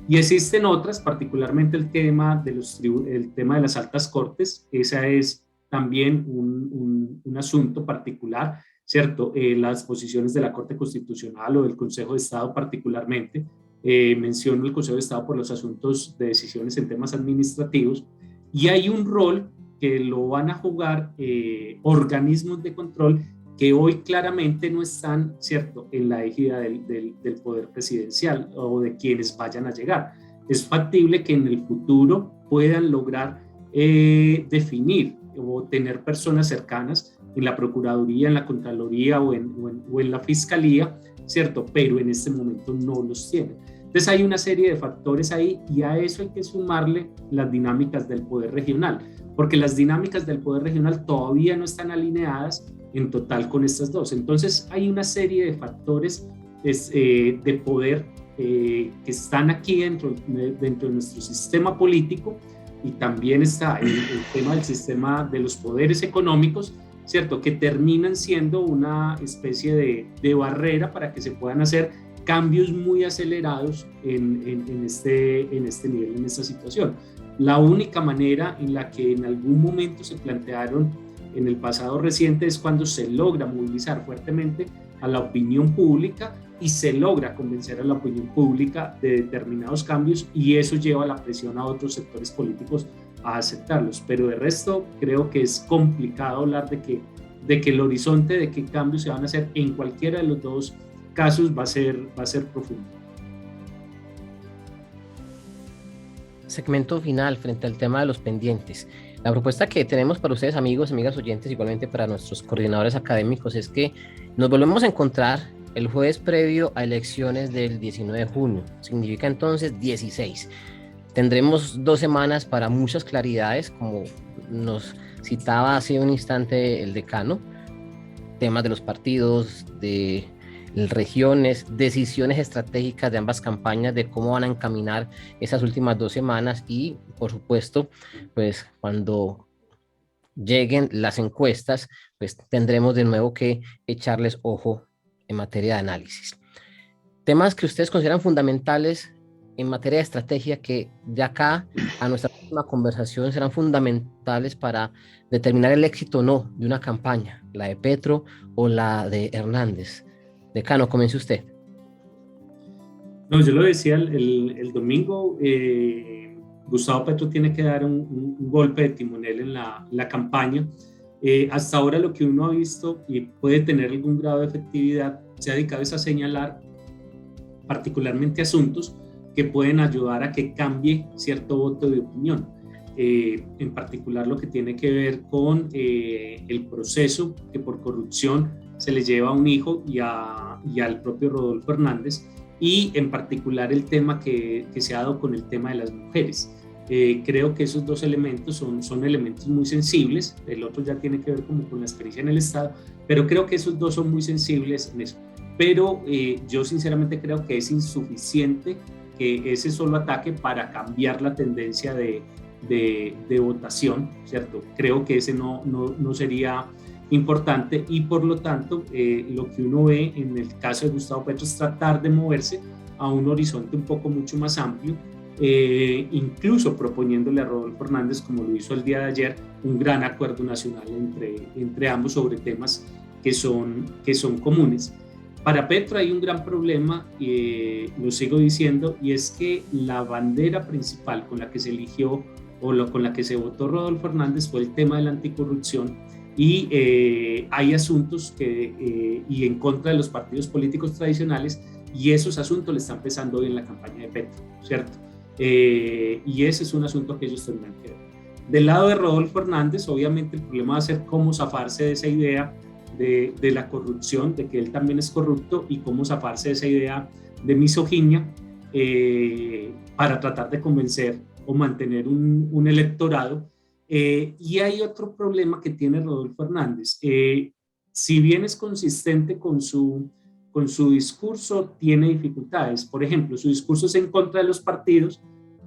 Y existen otras, particularmente el tema de las altas cortes. Esa es también un asunto particular, ¿cierto? Las posiciones de la Corte Constitucional o del Consejo de Estado particularmente menciono el Consejo de Estado por los asuntos de decisiones en temas administrativos, y hay un rol que lo van a jugar organismos de control que hoy claramente no están, ¿cierto?, en la égida del poder presidencial o de quienes vayan a llegar. Es factible que en el futuro puedan lograr definir o tener personas cercanas en la Procuraduría, en la Contraloría o en la Fiscalía, ¿cierto? Pero en este momento no los tienen. Entonces hay una serie de factores ahí, y a eso hay que sumarle las dinámicas del poder regional, porque las dinámicas del poder regional todavía no están alineadas en total con estas dos. Entonces hay una serie de factores de poder que están aquí dentro de nuestro sistema político, y también está el tema del sistema de los poderes económicos, ¿cierto?, que terminan siendo una especie de barrera para que se puedan hacer cambios muy acelerados en este nivel, en esta situación. La única manera en la que en algún momento se plantearon en el pasado reciente es cuando se logra movilizar fuertemente a la opinión pública y se logra convencer a la opinión pública de determinados cambios, y eso lleva la presión a otros sectores políticos a aceptarlos. Pero de resto creo que es complicado hablar de que el horizonte de qué cambios se van a hacer en cualquiera de los dos casos va a ser profundo. Segmento final frente al tema de los pendientes. La propuesta que tenemos para ustedes, amigos, amigas oyentes, igualmente para nuestros coordinadores académicos, es que nos volvemos a encontrar el jueves previo a elecciones del 19 de junio. Significa entonces 16. Tendremos 2 semanas para muchas claridades, como nos citaba hace un instante el decano, temas de los partidos, de regiones, decisiones estratégicas de ambas campañas, de cómo van a encaminar esas últimas 2 semanas, y por supuesto, pues cuando lleguen las encuestas, pues tendremos de nuevo que echarles ojo en materia de análisis. Temas que ustedes consideran fundamentales en materia de estrategia, que de acá a nuestra próxima conversación serán fundamentales para determinar el éxito o no de una campaña, la de Petro o la de Hernández. Decano, comience usted. No, yo lo decía el domingo, Gustavo Petro tiene que dar un golpe de timonel en la campaña. Hasta ahora lo que uno ha visto, y puede tener algún grado de efectividad, se ha dedicado a señalar particularmente asuntos que pueden ayudar a que cambie cierto voto de opinión. En particular lo que tiene que ver con el proceso que por corrupción se le lleva a un hijo y al propio Rodolfo Hernández, y en particular el tema que se ha dado con el tema de las mujeres. Creo que esos dos elementos son elementos muy sensibles. El otro ya tiene que ver como con la experiencia en el Estado, pero creo que esos dos son muy sensibles en eso. Pero yo sinceramente creo que es insuficiente que ese solo ataque para cambiar la tendencia de votación, ¿cierto? Creo que ese no sería importante, y por lo tanto lo que uno ve en el caso de Gustavo Petro es tratar de moverse a un horizonte un poco mucho más amplio, incluso proponiéndole a Rodolfo Hernández, como lo hizo el día de ayer, un gran acuerdo nacional entre ambos sobre temas que son comunes. Para Petro hay un gran problema, lo sigo diciendo, y es que la bandera principal con la que se eligió con la que se votó Rodolfo Hernández fue el tema de la anticorrupción, y hay asuntos y en contra de los partidos políticos tradicionales, y esos asuntos le están pesando hoy en la campaña de Petro, ¿cierto? Y ese es un asunto que ellos tendrán que ver. Del lado de Rodolfo Hernández, obviamente el problema va a ser cómo zafarse de esa idea de la corrupción, de que él también es corrupto, y cómo zafarse de esa idea de misoginia para tratar de convencer o mantener un electorado. Y hay otro problema que tiene Rodolfo Hernández. Si bien es consistente con su discurso, tiene dificultades. Por ejemplo, su discurso es en contra de los partidos,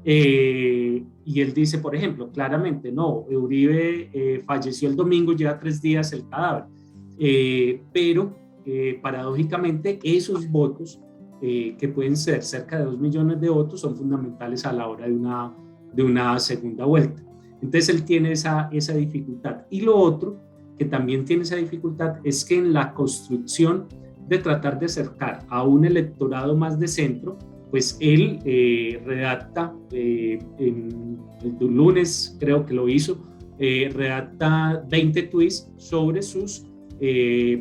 y él dice, por ejemplo, claramente, no, Uribe falleció el domingo, lleva 3 días el cadáver. Pero paradójicamente esos votos, que pueden ser cerca de 2 millones de votos, son fundamentales a la hora de una segunda vuelta. Entonces él tiene esa dificultad. Y lo otro que también tiene esa dificultad es que en la construcción de tratar de acercar a un electorado más de centro, pues él redacta, el lunes creo que lo hizo, redacta 20 tweets sobre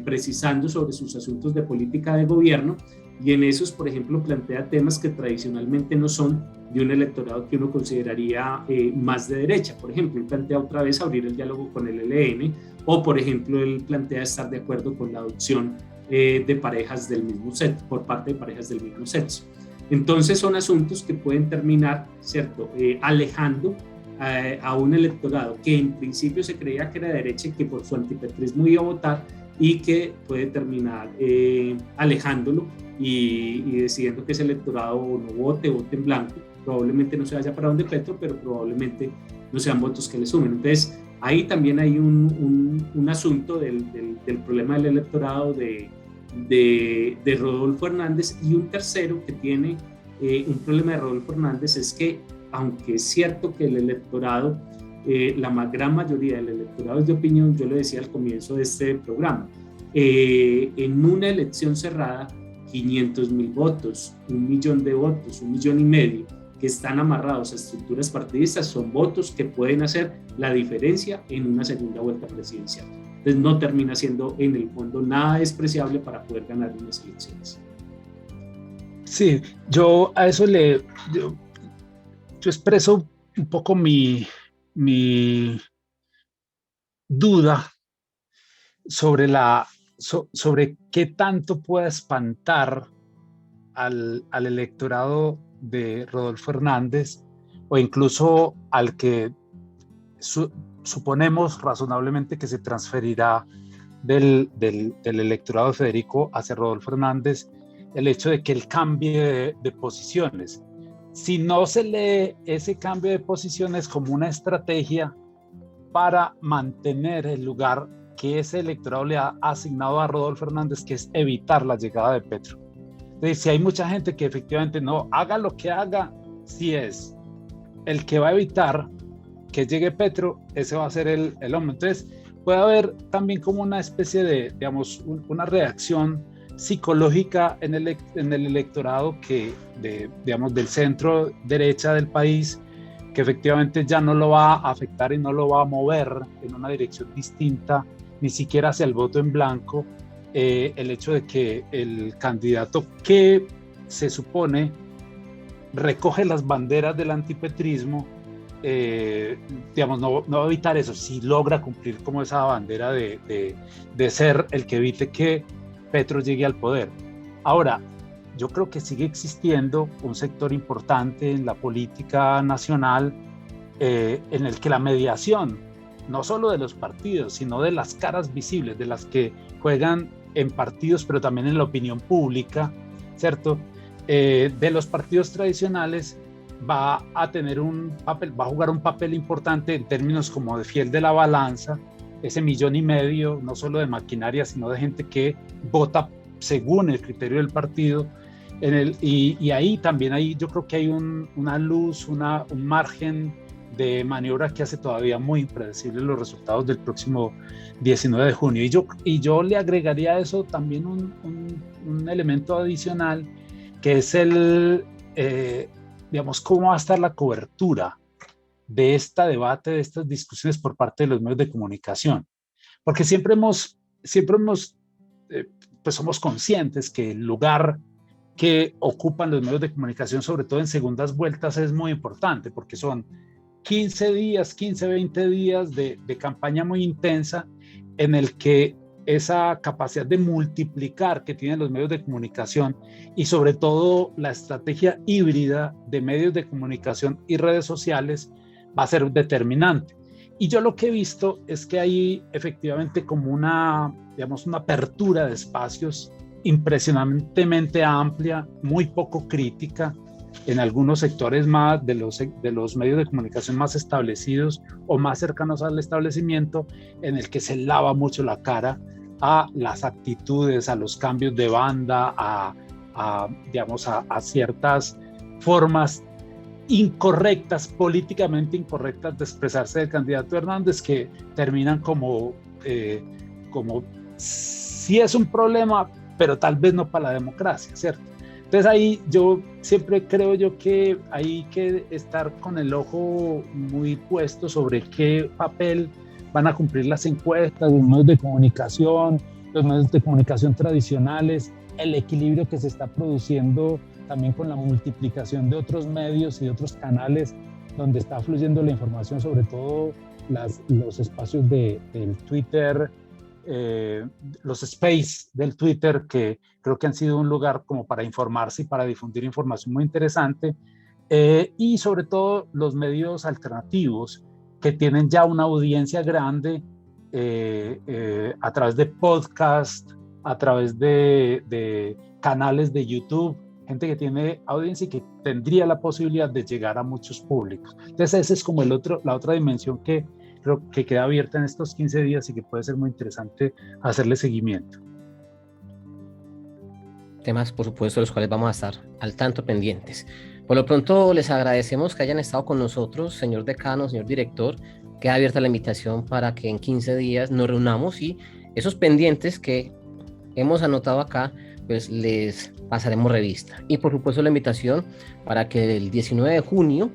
precisando sobre sus asuntos de política de gobierno, y en esos, por ejemplo, plantea temas que tradicionalmente no son de un electorado que uno consideraría más de derecha. Por ejemplo, él plantea otra vez abrir el diálogo con el ELN, o por ejemplo, él plantea estar de acuerdo con la adopción de parejas del mismo sexo, por parte de parejas del mismo sexo. Entonces son asuntos que pueden terminar, ¿cierto?, alejando a un electorado que en principio se creía que era de derecha y que por su antipetrismo iba a votar, y que puede terminar alejándolo y decidiendo que ese electorado no vote en blanco. Probablemente no se vaya para donde Petro, pero probablemente no sean votos que le sumen. Entonces ahí también hay un asunto del problema del electorado de Rodolfo Hernández. Y un tercero que tiene un problema de Rodolfo Hernández es que, aunque es cierto que el electorado, la gran mayoría del electorado es de opinión, yo lo decía al comienzo de este programa, en una elección cerrada, 500,000 votos, 1,000,000 de votos, 1,5 millones que están amarrados a estructuras partidistas son votos que pueden hacer la diferencia en una segunda vuelta presidencial. Entonces no termina siendo en el fondo nada despreciable para poder ganar unas elecciones. Sí, yo a eso yo expreso un poco mi duda sobre sobre qué tanto pueda espantar al electorado de Rodolfo Hernández, o incluso al que suponemos razonablemente que se transferirá del electorado de Federico hacia Rodolfo Hernández, el hecho de que él cambie de posiciones. Si no se lee ese cambio de posiciones como una estrategia para mantener el lugar que ese electorado le ha asignado a Rodolfo Hernández, que es evitar la llegada de Petro. Entonces, si hay mucha gente que efectivamente no haga lo que haga, si es el que va a evitar que llegue Petro, ese va a ser el hombre. Entonces, puede haber también como una especie de, digamos, una reacción psicológica en el electorado digamos, del centro derecha del país, que efectivamente ya no lo va a afectar y no lo va a mover en una dirección distinta, ni siquiera hacia el voto en blanco, el hecho de que el candidato que se supone recoge las banderas del antipetrismo, digamos, no va a evitar eso, si logra cumplir como esa bandera de ser el que evite que Petro llegue al poder. Ahora, yo creo que sigue existiendo un sector importante en la política nacional en el que la mediación, no solo de los partidos, sino de las caras visibles, de las que juegan en partidos, pero también en la opinión pública, ¿cierto? De los partidos tradicionales, va a tener va a jugar un papel importante en términos como de fiel de la balanza, ese 1,5 millones, no solo de maquinaria, sino de gente que vota según el criterio del partido. Y ahí también yo creo que hay una luz, un margen de maniobra que hace todavía muy impredecibles los resultados del próximo 19 de junio. Y yo le agregaría a eso también un elemento adicional, que es digamos, cómo va a estar la cobertura de este debate, de estas discusiones por parte de los medios de comunicación. Porque siempre pues somos conscientes que el lugar que ocupan los medios de comunicación, sobre todo en segundas vueltas, es muy importante, porque son 15, 20 días de campaña muy intensa, en el que esa capacidad de multiplicar que tienen los medios de comunicación, y sobre todo la estrategia híbrida de medios de comunicación y redes sociales, va a ser determinante. Y yo lo que he visto es que hay efectivamente como una apertura de espacios impresionantemente amplia, muy poco crítica en algunos sectores más de los medios de comunicación más establecidos o más cercanos al establecimiento, en el que se lava mucho la cara a las actitudes, a los cambios de banda, a ciertas formas incorrectas, políticamente incorrectas de expresarse del candidato Hernández, que terminan como sí es un problema, pero tal vez no para la democracia, ¿cierto? Entonces ahí yo siempre creo yo que hay que estar con el ojo muy puesto sobre qué papel van a cumplir las encuestas, los medios de comunicación tradicionales, el equilibrio que se está produciendo también con la multiplicación de otros medios y de otros canales donde está fluyendo la información, sobre todo los espacios del Twitter, los space del Twitter, que creo que han sido un lugar como para informarse y para difundir información muy interesante, y sobre todo los medios alternativos que tienen ya una audiencia grande a través de podcast, a través de canales de YouTube, gente que tiene audiencia y que tendría la posibilidad de llegar a muchos públicos. Entonces esa es como la otra dimensión que creo que queda abierta en estos 15 días y que puede ser muy interesante hacerle seguimiento. Temas, por supuesto, de los cuales vamos a estar al tanto pendientes. Por lo pronto, les agradecemos que hayan estado con nosotros, señor decano, señor director. Queda abierta la invitación para que en 15 días nos reunamos y esos pendientes que hemos anotado acá, pues les pasaremos revista. Y por supuesto la invitación para que el 19 de junio,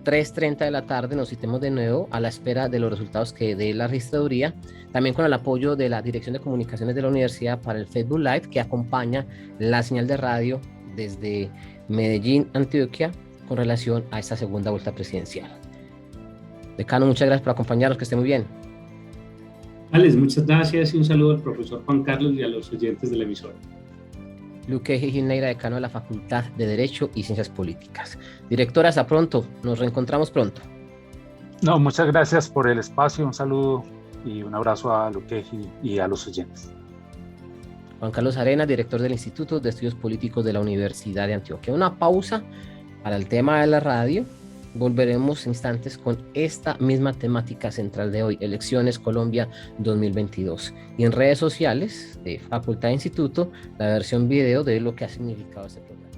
3:30 de la tarde, nos citemos de nuevo a la espera de los resultados que dé la registraduría, también con el apoyo de la Dirección de Comunicaciones de la Universidad para el Facebook Live, que acompaña la señal de radio desde Medellín, Antioquia, con relación a esta segunda vuelta presidencial. Decano, muchas gracias por acompañarnos, que esté muy bien. Alex, muchas gracias y un saludo al profesor Juan Carlos y a los oyentes de la emisora. Luque Gineira, decano de la Facultad de Derecho y Ciencias Políticas. Directora, hasta pronto, nos reencontramos pronto. No, muchas gracias por el espacio, un saludo y un abrazo a Luque y a los oyentes. Juan Carlos Arenas, director del Instituto de Estudios Políticos de la Universidad de Antioquia. Una pausa para el tema de la radio. Volveremos en instantes con esta misma temática central de hoy, Elecciones Colombia 2022. Y en redes sociales de Facultad e Instituto, la versión video de lo que ha significado este programa.